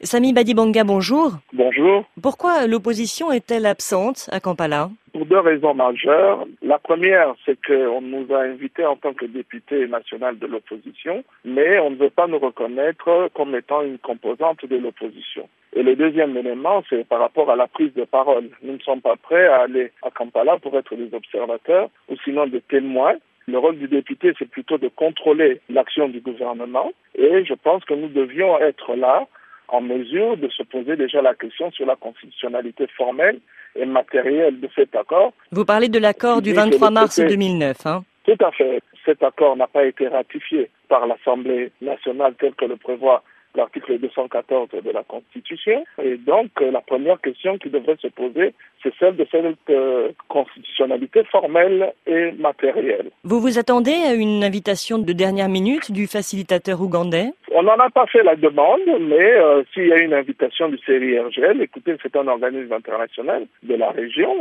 Samy Badibanga, bonjour. Bonjour. Pourquoi l'opposition est-elle absente à Kampala? Pour deux raisons majeures. La première, c'est qu'on nous a invités en tant que députés national de l'opposition, mais on ne veut pas nous reconnaître comme étant une composante de l'opposition. Et le deuxième élément, c'est par rapport à la prise de parole. Nous ne sommes pas prêts à aller à Kampala pour être des observateurs ou sinon des témoins. Le rôle du député, c'est plutôt de contrôler l'action du gouvernement et je pense que nous devions être là en mesure de se poser déjà la question sur la constitutionnalité formelle et matérielle de cet accord. Vous parlez de l'accord du 23 mars 2009, hein? Tout à fait. Cet accord n'a pas été ratifié par l'Assemblée nationale tel que le prévoit l'article 214 de la Constitution. Et donc, la première question qui devrait se poser, c'est celle de cette constitutionnalité formelle et matérielle. Vous vous attendez à une invitation de dernière minute du facilitateur ougandais? On n'en a pas fait la demande, mais s'il y a une invitation du CIRGL, écoutez, c'est un organisme international de la région,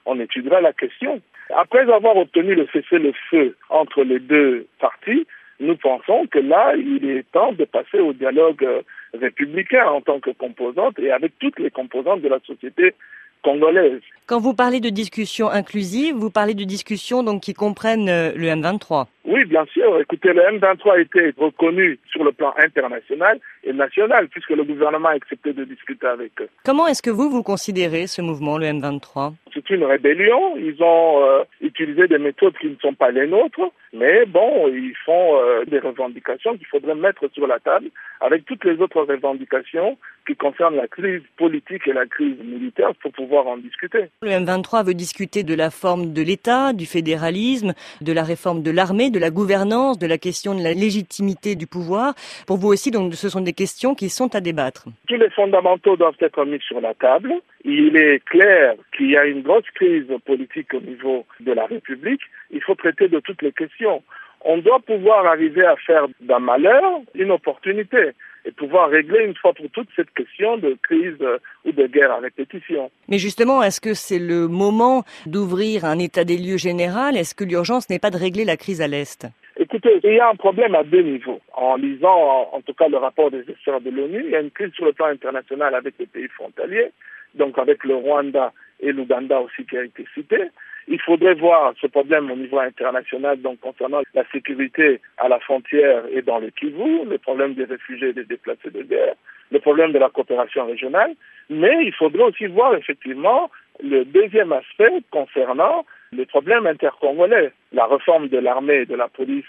on étudiera la question. Après avoir obtenu le cessez-le-feu entre les deux parties, nous pensons que là, il est temps de passer au dialogue républicain en tant que composante et avec toutes les composantes de la société congolaise. Quand vous parlez de discussion inclusive, vous parlez de discussions donc qui comprennent le M23. Oui, bien sûr. Écoutez, le M23 a été reconnu sur le plan international et national puisque le gouvernement a accepté de discuter avec eux. Comment est-ce que vous considérez ce mouvement, le M23? C'est une rébellion. Ils ont utilisé des méthodes qui ne sont pas les nôtres, mais bon, ils font des revendications qu'il faudrait mettre sur la table avec toutes les autres revendications qui concernent la crise politique et la crise militaire pour pouvoir en discuter. Le M23 veut discuter de la forme de l'État, du fédéralisme, de la réforme de l'armée, de la gouvernance, de la question de la légitimité du pouvoir. Pour vous aussi, donc, ce sont des questions qui sont à débattre. Tous les fondamentaux doivent être mis sur la table. Il est clair qu'il y a une grosse crise politique au niveau de la République. Il faut traiter de toutes les questions. On doit pouvoir arriver à faire d'un malheur une opportunité et pouvoir régler une fois pour toutes cette question de crise ou de guerre à répétition. Mais justement, est-ce que c'est le moment d'ouvrir un état des lieux général? Est-ce que l'urgence n'est pas de régler la crise à l'Est? Écoutez, il y a un problème à deux niveaux. En lisant, en tout cas, le rapport des experts de l'ONU, il y a une crise sur le plan international avec les pays frontaliers, donc avec le Rwanda et l'Ouganda aussi qui a été cité. Il faudrait voir ce problème au niveau international, donc concernant la sécurité à la frontière et dans le Kivu, le problème des réfugiés et des déplacés de guerre, le problème de la coopération régionale, mais il faudrait aussi voir effectivement le deuxième aspect concernant les problèmes intercongolais, la réforme de l'armée et de la police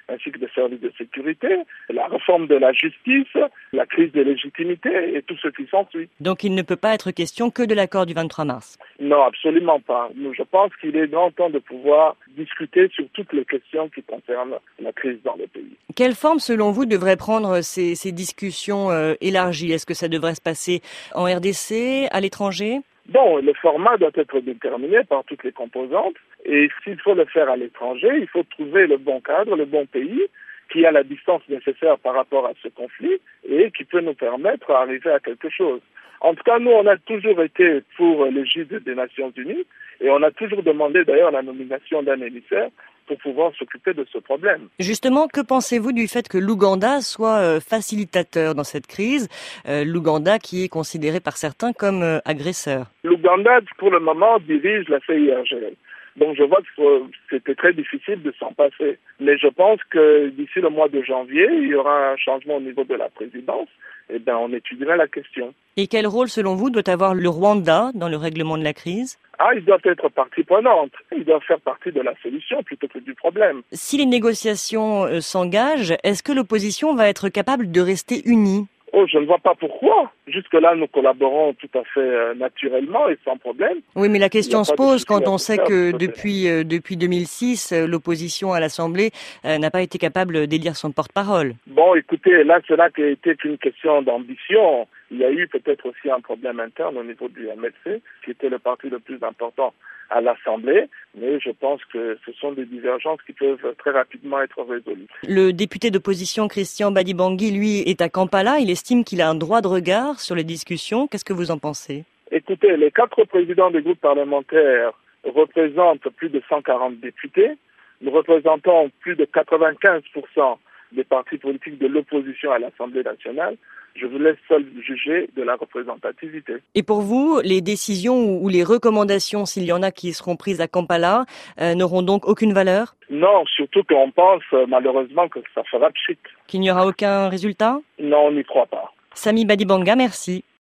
ainsi que des services de sécurité, la réforme de la justice, la crise de légitimité et tout ce qui s'ensuit. Donc il ne peut pas être question que de l'accord du 23 mars. Non, absolument pas. Je pense qu'il est grand temps de pouvoir discuter sur toutes les questions qui concernent la crise dans le pays. Quelle forme, selon vous, devraient prendre ces discussions élargies? Est-ce que ça devrait se passer en RDC, à l'étranger? Bon, le format doit être déterminé par toutes les composantes et s'il faut le faire à l'étranger, il faut trouver le bon cadre, le bon pays qui a la distance nécessaire par rapport à ce conflit et qui peut nous permettre d'arriver à quelque chose. En tout cas, nous, on a toujours été pour l'égide des Nations Unies et on a toujours demandé d'ailleurs la nomination d'un émissaire pour pouvoir s'occuper de ce problème. Justement, que pensez-vous du fait que l'Ouganda soit facilitateur dans cette crise, l'Ouganda qui est considéré par certains comme agresseur? L'Ouganda, pour le moment, dirige la CIRGL. Donc je vois que c'était très difficile de s'en passer. Mais je pense que d'ici le mois de janvier, il y aura un changement au niveau de la présidence. Et bien, on étudiera la question. Et quel rôle, selon vous, doit avoir le Rwanda dans le règlement de la crise? Il doit être partie prenante. Il doit faire partie de la solution plutôt que du problème. Si les négociations s'engagent, est-ce que l'opposition va être capable de rester unie? Je ne vois pas pourquoi. Jusque-là, nous collaborons tout à fait naturellement et sans problème. Oui, mais la question se pose quand on sait que depuis 2006, l'opposition à l'Assemblée n'a pas été capable d'élire son porte-parole. Bon, écoutez, là, cela qui était une question d'ambition. Il y a eu peut-être aussi un problème interne au niveau du MLC, qui était le parti le plus important à l'Assemblée, mais je pense que ce sont des divergences qui peuvent très rapidement être résolues. Le député d'opposition Christian Badibangui, lui, est à Kampala. Il estime qu'il a un droit de regard sur les discussions. Qu'est-ce que vous en pensez? Écoutez, les 4 présidents des groupes parlementaires représentent plus de 140 députés. Nous représentons plus de 95% des partis politiques de l'opposition à l'Assemblée nationale. Je vous laisse seul juger de la représentativité. Et pour vous, les décisions ou les recommandations, s'il y en a qui seront prises à Kampala, n'auront donc aucune valeur? Non, surtout qu'on pense malheureusement que ça fera pchit. Qu'il n'y aura aucun résultat? Non, on n'y croit pas. Samy Badibanga, merci.